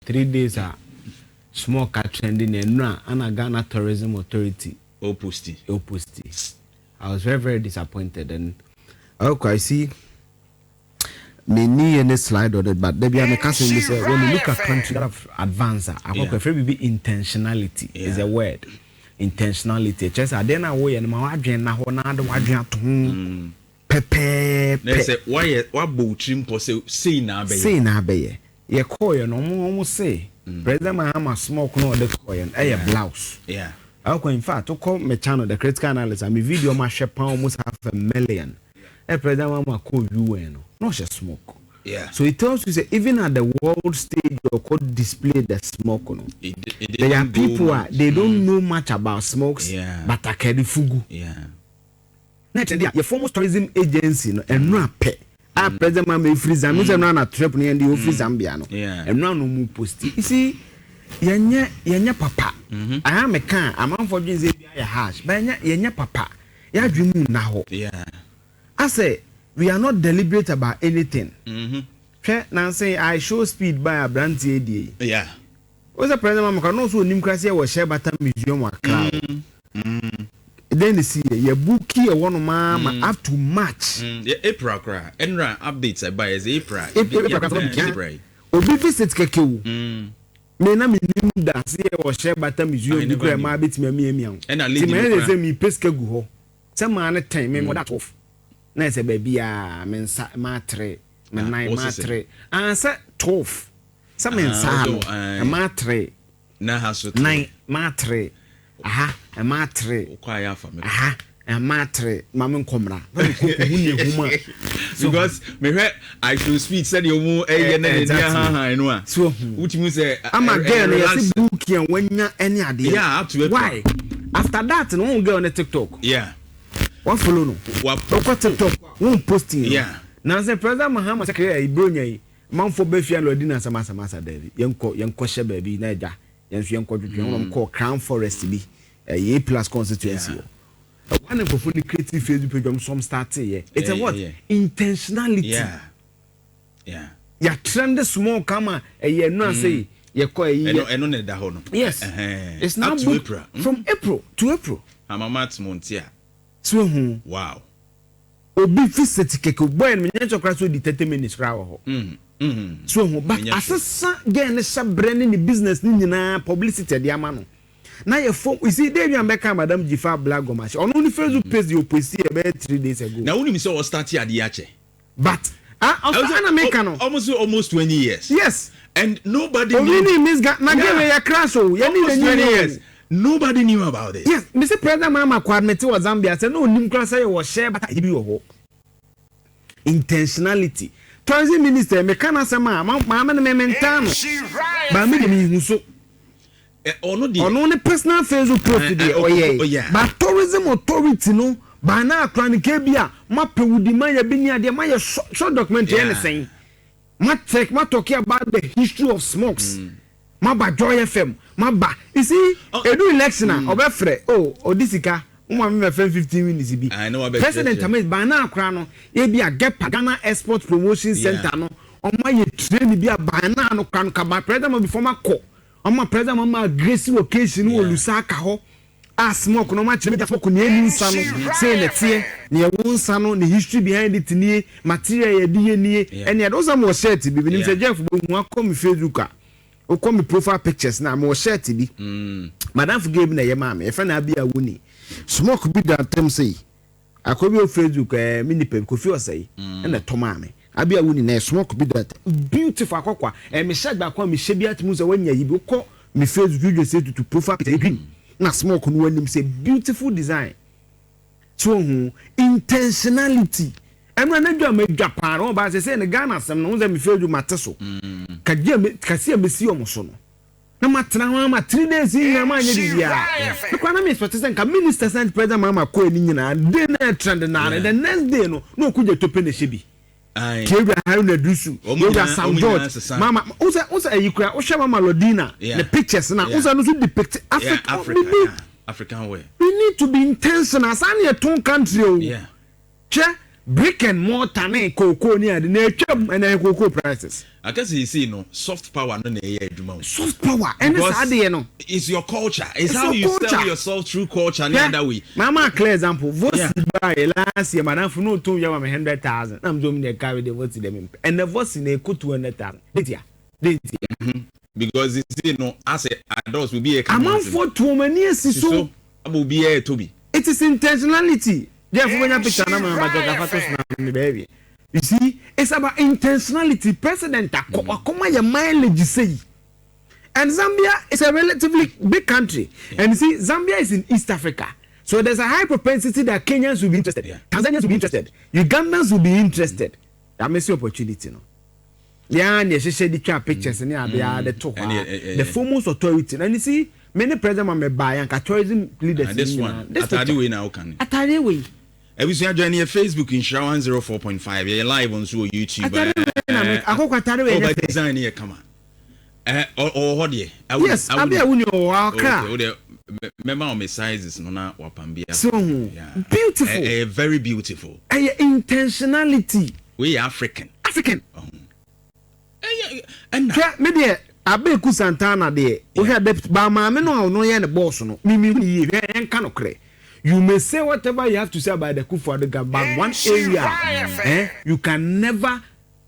3 days smoke trending and Ghana Tourism Authority Opposite. I was very, very disappointed. And okay, I see many in this slide on it, but maybe I'm saying when you look at countries that have advanced, I prefer be intentionality is a word. Intentionality. Just I didn't know and my wadrian na ho na de wadrian to pepe. They say why boatrim po say na be. Say na be. Ye call you no mo say. President Mahama smoke no de call you. Blouse. Yeah. In fact, to call my channel the critical analysis, my video my share almost 500,000. President Mahama call you no she smoke. Yeah. So it tells you say even at the world stage you could display the smoke no. There are people they don't know much about smokes, but I carry fugu. Yeah. Next your former tourism agency no and no pay. President Mahama freeze am say no na trip near the office Zambia no. And no mu post. You see yenya papa. I am a can I'm for say be hash. But yenya papa. Ya dream na ho. Yeah. I say we are not deliberate about anything. Now say I show speed by a brand ADA. Yeah. What's the president? I can also Nimcracy was share bata museum or crowd. Then you see your book here one man up to match. April cry. Enra updates I buy as April. Obi visit Keku. Me na me nim da say was share bata museum because my bit me. And I leave say me pesca go ho. Some man time me that off. Na say baby men matre men nine matre answer 12 some men salo matre na haso nine matre aha a matre kwaya family aha a matre mamen komra because me I should speak said you mu na no so which means say am again yes book and wenya any ade yeah up to why after that no go on TikTok yeah. What follow no? What TikTok? One posting. Yeah. Now say President Mahama say e bronya yi. Man for be fia lodi na sama David. Yenko she baby na eja. Yenko dwetwe on call Crown Forest bi. A plus constituency. One of the creative Facebook page some start here. It's a what? Intentionality. Yeah. Yeah. Ya trend small kama ye no say ye call ye. Eno ne da ho no. Yes. It's now April. From April to April. Amamat montia. So wow. Obi visit keke boy me nyancho kra so di 30 minutes kra ho. So but asesa gen ne shabrane ni business ni nyina publicity de ama no. Na ye form you see David Ambeka Madam Jifa Black Gomash. Ono ni Facebook page you post here about 3 days ago. Na woni mi say o start here de ache. But ana make no almost 20 years. Yes. And nobody knew miss na game ya crash o. Ye ni 20 years. Nobody knew about it. Yes, Mr. President Mahama Kwadmeti was Zambia said no nimkra say was share but I be ho. Intentionality. Tourism minister me kana sama mama me mentano. Ba me dem hu so. Ono ne personal Facebook post there. Oh yeah. But tourism authority no ba na akra ne ke bia mapewudi man ya bini ade ma ya short documentary anything. Ma talk about the history of smokes. Maba Joy FM, maba. You see, edu election obefre. Odisika, umma me 15 minutes bi. I know about President Ahmed Bana akra no, e bia get Ghana Export Promotion Center no. Oma ye train bia Bana no kan ka ba president before ma ko. Oma president ma aggressive occasion wo Lusaka ho. Smoke no match me smoke ni eni nsa no. Say na tie, na ye wo nsa no, the history behind it ni, material ye di ni. And ye those am shirt bi bi nim say Jeff bo hu akom Facebook a. O come profile pictures na mo shirt bi madam forgive na ye mama e fa na bia woni smoke bi da tem say akobi o Facebook mini pem ko fi osai na to mama abia woni na smoke bi da beautiful akokwa me shagba kwa me shebi atmu so wanya yi bi ko me Facebook video say to profile picture na smoke no wanim say beautiful design so intentionality emra na dwa medwa paro ba se ne Ghana sem no me fedu mateso kagia mesi omoso no na matena ho ma 3 days in ma nya bibia e kwa na me expect say ka minister sent president mama ko eni nyina de na trend na the next day no okuje tope na shebi Kebra Haruna Dusu Kebra Sam George mama usa ayikura o hwe mama Lodina the pictures na usa no so depict African way we need to be intentional san ye ton country o che brick and mortar na cocoa near the nature and cocoa prices. I guess you see, no soft power, no soft power, and it's your culture. It's how you sell yourself through culture. Yeah. That way. Mama, clear example. Voice buy last year, madam, for no 2 years, 100,000. I'm doing the carry the voice them, and the voice in a good 200,000. Because you see, no, as adults will be a amount for 2 years. So will be a to be. It is intentionality. Baby. You see, it's about intentionality. President, mileage say. And Zambia is a relatively big country. Yeah. And you see, Zambia is in East Africa. So there's a high propensity that Kenyans will be interested. Yeah. Tanzanians will be interested. Ugandans will be interested. That makes the opportunity. No? Yeah, and she said the pictures and they are the talk. The foremost authority. And you see, many presidents may buy and tourism leaders. This one. Atari way now can. Atari way. We see joining Facebook in Nhyira 104.5. You're live on YouTube. Atari design here, come on. Or what ye? Yes, I be a winner or remember my sizes, no, not wapambia. So beautiful, very beautiful. Intentionality. We African. And maybe I be Kusantana there. We had the Bama, no, the boss, no, me, and cannot cray. You may say whatever you have to say about the Kufuor, but one area, you can never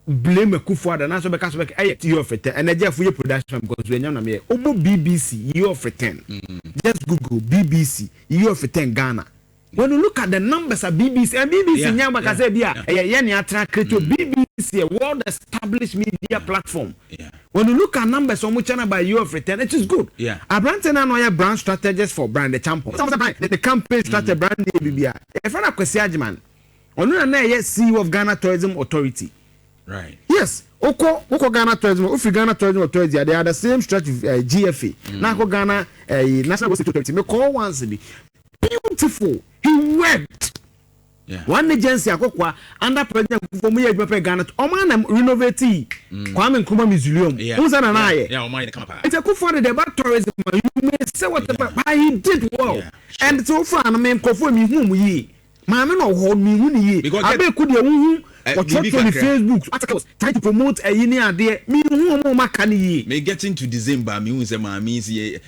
blame a Kufuor and answer because of you of 10 and I just for your production because when you're not here, BBC, you of 10. Just Google BBC, you of 10 Ghana. When you look at the numbers of BBC and BBC, BBC, a world established media platform. When you look at numbers on which channel by you of 10, it is good. A brand and brand strategies for brand the champion. The campaign strategy brand BBI. If I'm a question, CEO of Ghana Tourism Authority. Right. Yes. Oko Ghana Tourism, Ghana Tourism Authority, they are the same strategy GFA. Now Ghana National Authority. Me call once be beautiful. He worked. One agency akokwa under president for me Ghana. Oman renovate Kwame Nkrumah Museum. Who's an eye? Yeah, Oman come up. It's a good for the debate tourism. You may say whatever, but he did well. And so far, I mean, conform me whom we. Mama no hold me who because I be could you or talk on the Facebook articles trying to promote a year there. Me who more can ye. May get into December, me who say my means ye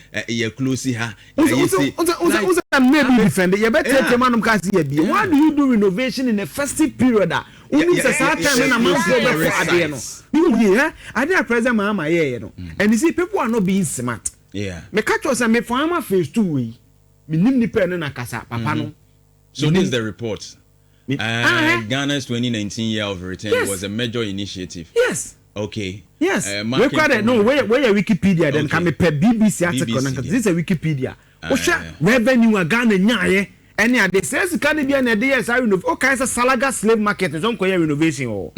close here. Maybe defend it. You better take man kasi. Why do you do renovation in a festive period? Only a certain time and a month over. I did a present mama here, and you see people are not being smart. Yeah. Me catch us and me farmer face 2 way. Me nimni pen na kasa papa no. So this is the report. Ghana's 2019 year of return was a major initiative. Yes. Okay. Yes. We credit no where Wikipedia then can me per BBC article. This is a Wikipedia. Revenue Ghana nyaye. And yeah, they says can be an idea as I renovate. Okay, so Salaga slave market is on renovation or.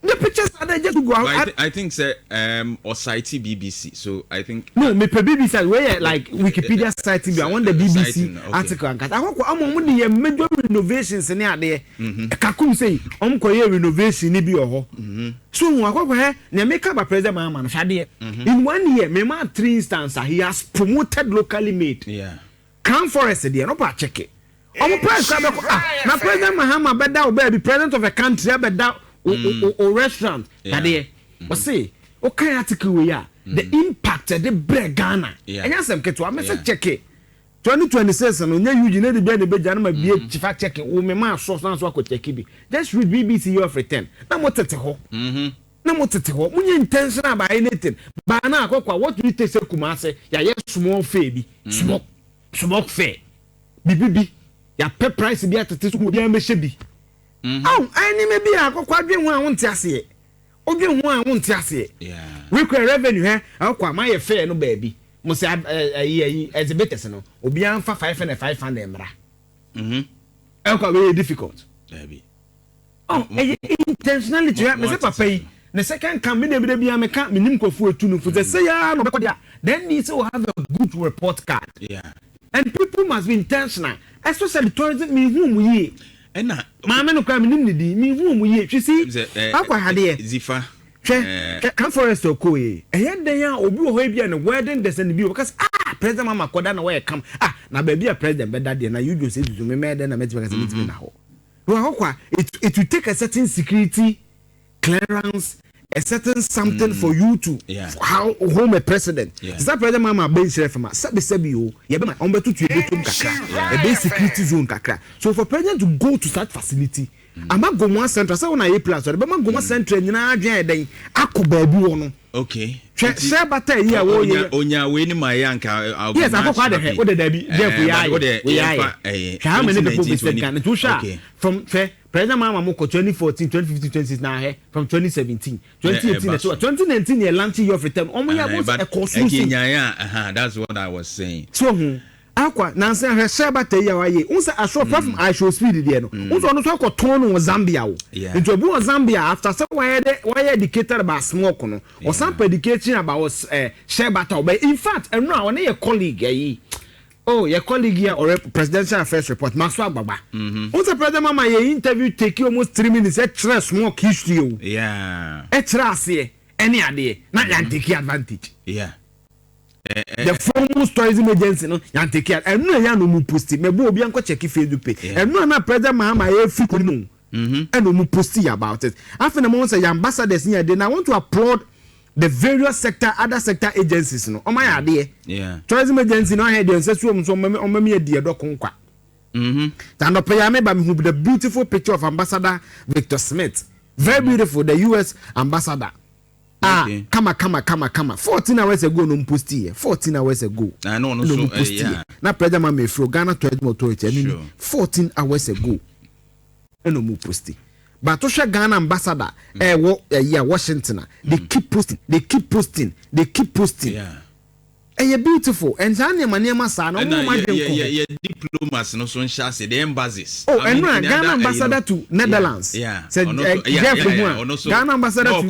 The pictures are there just to go out. I think say Osei-Tutu BBC. So I think no, me per BBC where like Wikipedia site I want the BBC article and I hope I'm on the major renovations in there. Kakum say renovation ni bi oho. So I hope na make up a president man shade. In 1 year, me man 3 instances he has promoted locally made. Yeah. Come forest there, no pa check it. President na President Mahama beda be president of a country beda or restaurant that they say okay article we are the impact the bread Ghana and yes am keto am say check it 2026 no nya Eugene dey be Ghana ma be chief check wo me ma source na so check bi just read BBC you of 10 na mo tete ho na mo tete ho munye intentional by anything ba na akokwa what we take say Kumase ya yes small fair bi small fair bibibi ya pay price bi atete so bi am be bi. Oh, I need be a quadrant one won't say. Obi one won't say. Yeah. We could revenue here. I'll quite my affair, no baby. Must have a year as a better no. Obi an for 500 mra. Quite very difficult. Baby. Oh, intentionality. Mr. Papa. The second come in every day, I can't mean for to for the say, no, then needs to have a good report card. Yeah. And people must be intentional. Especially tourism me whom we. Ena mama no kwa minim di mi hu mu ye twisi akwa hade zifa can forest okoye ehye den ya obi wo ho bia no wedding descend bi because president mama koda na we come na ba bia president beda de na you just say me me den na me because meet me na ho it will take a certain security clearance, a certain something for you to how home a president. That president mama bench from sabi o ye be my on betu to kakra a basic security zone kakra. So for president to go to that facility, ama go one center say una a plus or be ma go one center nyina adwen den akoba bi wo no. Okay. Share bata here wo ye onya we ni my yanka. Yes, akokwa de he wo de da bi there we are. How many people be said can to share from President Mama Moko 2014, 2015, 2016 now here from 2017, 2018, 2019 year launching your return. But that's what I was saying. So akwa nanse he share bata here wa ye. Unsa asho from I show speed there no. Unsa no so turn on Zambia o. Into obi on Zambia after so why educated about smoke no. Or some education about share bata. But in fact, and now one your colleague ye. Oh, your colleague here or presidential affairs report, Maxwell Baba. What's the president mama ye interview take you almost 3 minutes extra smoke history. Yeah. Extra say any idea. Not yan take advantage. Yeah. The foremost tourism agency no yan take care. And no yan no mu post it. Me bo obi anko check Facebook page. And no na president mama ye free no. And no mu post about it. After the moment say ambassadors here then I want to applaud the various other sector agencies no o my ade tourism agency no head dem say so me ade do konkwa and no pay me ba me the beautiful picture of Ambassador Victor Smith, very beautiful, the US ambassador. Come 14 hours ago no post here 14 hours ago I know no so na president ma me fro Ghana Tourism Authority 14 hours ago no mu post. But to share Ghana ambassador, Washington, they keep posting. Yeah. And you're beautiful. And Zania Maniama San, diplomats, no so say the embassies. Oh, and Ghana ambassador to Netherlands. Yeah. Said Ghana ambassador to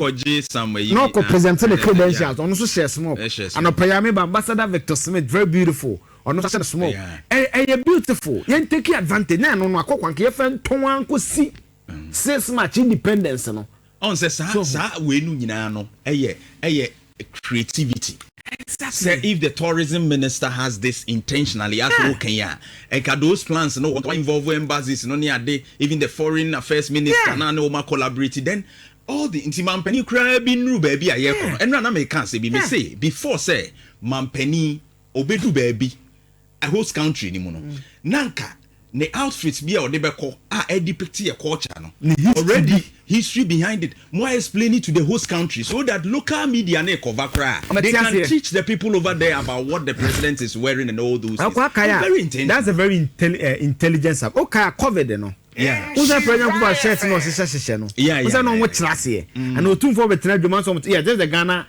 no presented the credentials, on also share smoke. And a Payame ambassador Victor Smith, very beautiful. On no such smoke. And you're beautiful. You take advantage. No, I friend Tonwanko see. 6 months independence no on say we nu nyina no creativity. Exactly. Say if the tourism minister has this intentionally as Kenya and those plans no involve embassies no near day even the foreign affairs minister na no ma collaborate then all the intimampani cry be nu baby aye and na me can say be me say before say mampani obedu baby a host country ni mo no nanka the outfits be or debeko depict a culture no already history behind it more explain it to the host country so that local media ne cover cry they can teach the people over there about what the president is wearing and all those things. Very intelligent. That's a very intelligence. Okay, covered no. Yeah. Who's that president who has shirt no session no. Yeah. Who's that no what class here? And no too for better demand so yeah just the Ghana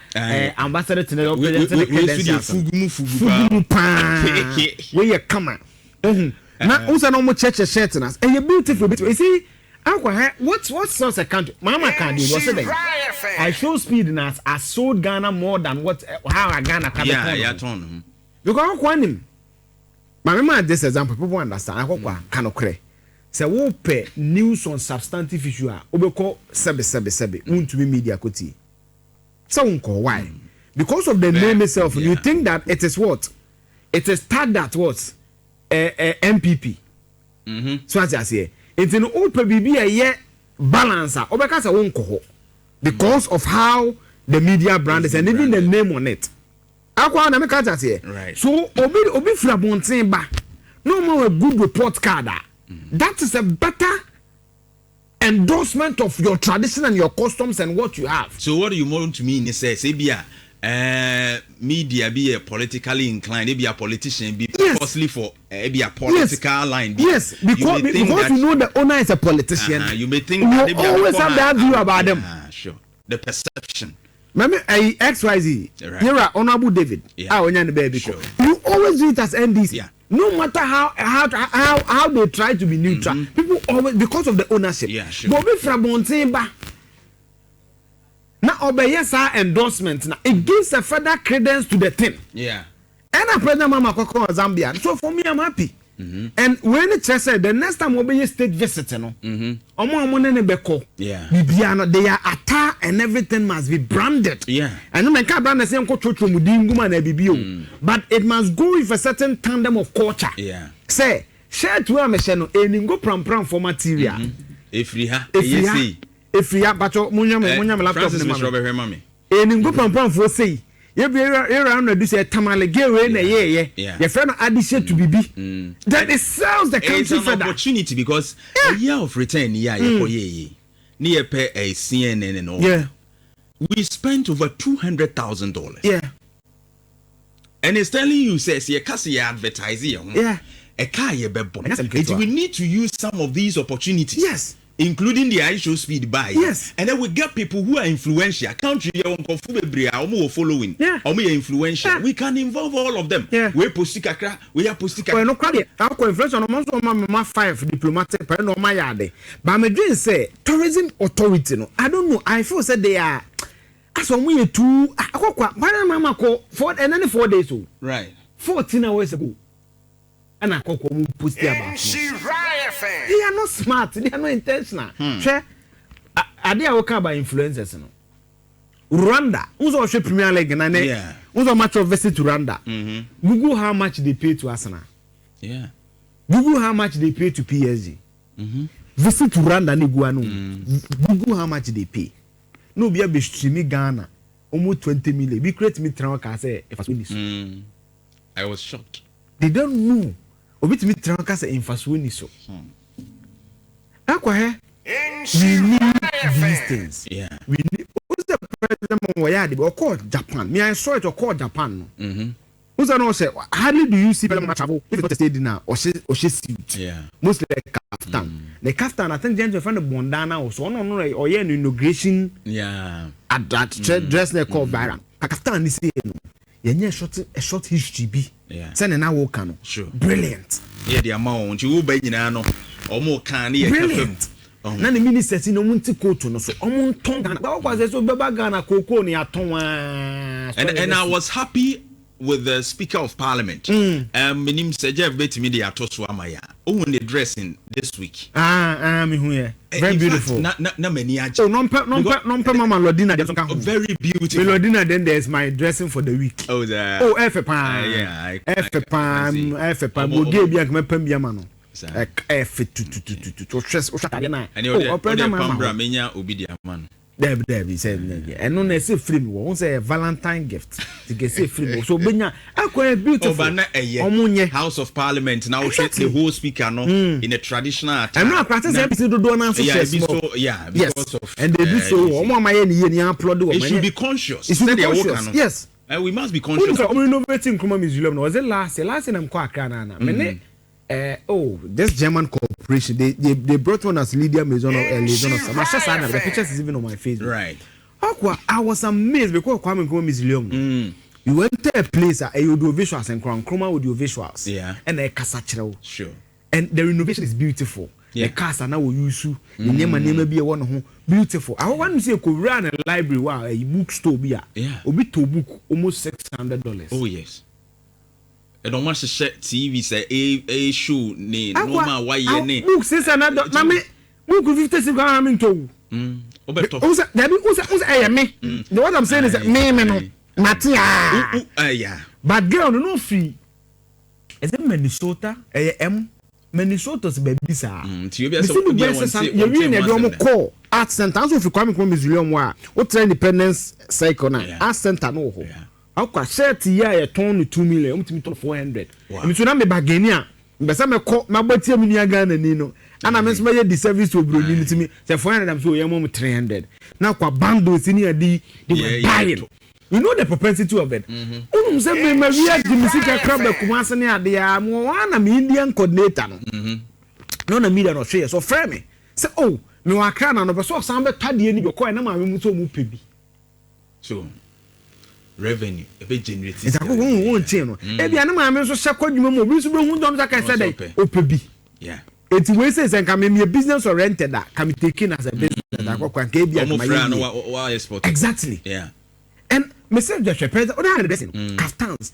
ambassador to the Fugu where you come on. Now, also no more church shirt and you beautiful. You see, what source a country? Mama can do what's it? I show speed in us. I sold Ghana more than what how I Ghana can. Yeah, turn. Because I want him. My remember this example. People understand. I hope cannot create. So we pay news on substantive issue. Obeko sebe. To be media koti. So why? Because of the name itself, you think that it is what? It is tagged at what? MPP. So as I say, it's an open BB a year balancer. Obekasa won't go because of how the media brand is and even the name on it. Akwa na me ka say. Right. So obi frabontin ba. No more a good report card. That is a better endorsement of your tradition and your customs and what you have. So what do you want to mean? It says, media be a politically inclined, be a politician, be costly for be a political line. Yes, because you know the owner is a politician. You may think you always have that view about them. Sure, the perception. Remember, XYZ, Nhyira, Honorable David. You always do it as NDC. Yeah. No matter how they try to be neutral, people always because of the ownership. Yeah, sure. But if Rabontimba. Now, obey our endorsement. Now, it gives a further credence to the thing. Yeah. And I president Mama Koko Zambia. So for me, I'm happy. And when it said the next time we'll be a state visit, yeah. They are attire and everything must be branded. Yeah. And I can't brand the same but it must go with a certain tandem of culture. Yeah. Say shirt we am she no eningo pram for material efriha bacho munyam laptop ne mama eningo pram for say you be around do say tamale gewe na ye friend addition to bibi that it sells the country for an opportunity because a year of return ye near pay a CNN and all. Yeah. We spent over $200,000. Yeah. And it's telling you, says, you can't see advertising. Yeah. A car, we need to use some of these opportunities. Yes. Including the ISO speed buy. Yes. And then we get people who are influential. Country following. Yeah. Influential. Yeah. We can involve all of them. Yeah. We postika. Well, no credit. Our influential my 5 diplomatic but no my yard. But my dream say tourism authority. No, I don't know. I feel said they are as on we 2 mama call 4 and then 4 days old. Right. 14 hours ago. And I call post about. They are not smart, they are not intentional. Sure. I did our car by influencers. Rwanda, who's also Premier League and who's a match of visit to Rwanda. Google how much they pay to Arsenal. Yeah. Google how much they pay to PSG. Visit to Rwanda Niguano. Google how much they pay. No be a streaming Ghana. Almost 20 million. We create me Tranka say if I was shocked. They don't know. Obit me Tranka say in Faswini so. We need these things. Yeah. We need. Who's the president of called Japan? Me, I saw it or called Japan. Who's that? Say, hardly do you see them travel if it's stay dinner or she suit. Yeah. Mostly kaftan. The kaftan, I think, James find the bondana or so on or yeah, inauguration. Yeah. At that dress they call Byron. Kaftan is here. Yeah, a short history be. Yeah. Send an hour cano. Sure. Brilliant. Yeah, the amount you will be in Omo candy. Brilliant. Na the ministers no munti koto no so omo ntonga na kwa so beba Ghana koko ni aton and I was happy with the Speaker of Parliament. Minim Jeff betimi dey atoso amaya. Oh, the dressing this week. Me hu here. Very beautiful. Na many aje. Oh, no mama Lodina dey so very beautiful. Lodina then there's my dressing for the week. Oh, there. Oh, F-Pan. Yeah, F-Pan. Go give me a pem bia mano. To stress and you pambra menya obi dia man. There said and no na say free me won say Valentine gift to get say free so benya akwa beautiful House of Parliament now the whole speaker no in a traditional attire. And no practice episode do na so yeah because of and they do so omo ma ye ni upload it should be conscious. Yes. And we must be conscious. Omo innovating Nkrumah Museum no was it last na mko Accra na me this German corporation, they brought one as Lydia Maison of the pictures is even on my Facebook. Right. I was amazed because Kwame Nkrumah Museum. You went to a place you do visuals and Nkrumah would do visuals. Yeah. And a casachero. Sure. And the renovation is beautiful. The cars are now use you. The name be a one home. Beautiful. I want to say could run a library wow a bookstore be obi to book almost $600. Oh yes. I don't want to share TV say a show ne no ma why ye ne book $600 na me book 50 go am to obeto me what I'm saying is that me no matia yeah but girl no free is it Minnesota Minnesota's baby sir you be so you win e do call art center so fi Kwame Nkrumah Museum wa what independence cycle na art center no ho akwa shirt ya ye ton 2 million umtimi ton 400 emi na me bagani a mbesa me ko magbati amini aga na ni no ana me so me the service to broni ntimi say 400 am so ye mom 300 na kwa bundles ni adi they buying. You know the propensity of it. Say me we the music club the Kumasi ni ade ya mo wana me Indian coordinator no na media no share so frame me say oh me wa kra na no be so san be tade ni be ko na ma me so mu pebi so revenue e be generate it's a won chain no e bia na ma me so hye kwadwuma mo bi so be hu don ka say dey opebi yeah it we say say can me business oriented that can be taken as a business that kwa ka bia my export exactly yeah and myself just president other blessing kaftans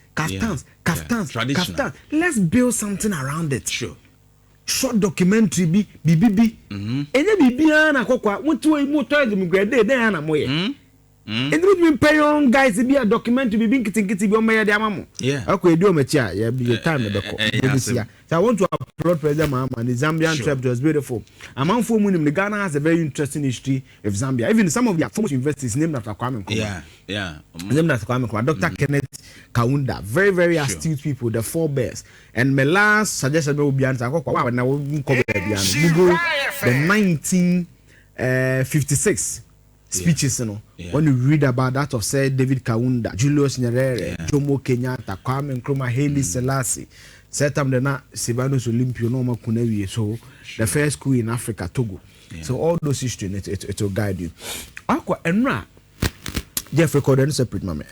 let's build something around it. Sure. Short documentary bibi enye bibia na kokwa mutu mu toys mu grade dey na moye It would be pay young guys to be a documentary be being kitty be on my diamamo. Yeah. Okay, do a matia, yeah, be a time the so I want to applaud President Mahama and the Zambian trip was beautiful. Among 4 million, the Ghana has a very interesting history of Zambia. Even some of their foremost universities named after Kwame Nkrumah. Named after Kwame Nkrumah. Dr. Kenneth Kaunda, very, very astute people, the 4 bears. And my last suggestion will be answered. Wow, now we cover the 1956 speeches, you know. When you read about that of say David Kaunda, Julius Nyerere, Jomo Kenyatta, Kwame Nkrumah, Haile Selassie, set them the na Sibanos Olympio no Makunewi, so the first school in Africa, Togo. So all those history it will guide you. Aqua Enra Jeff recorded separate mama.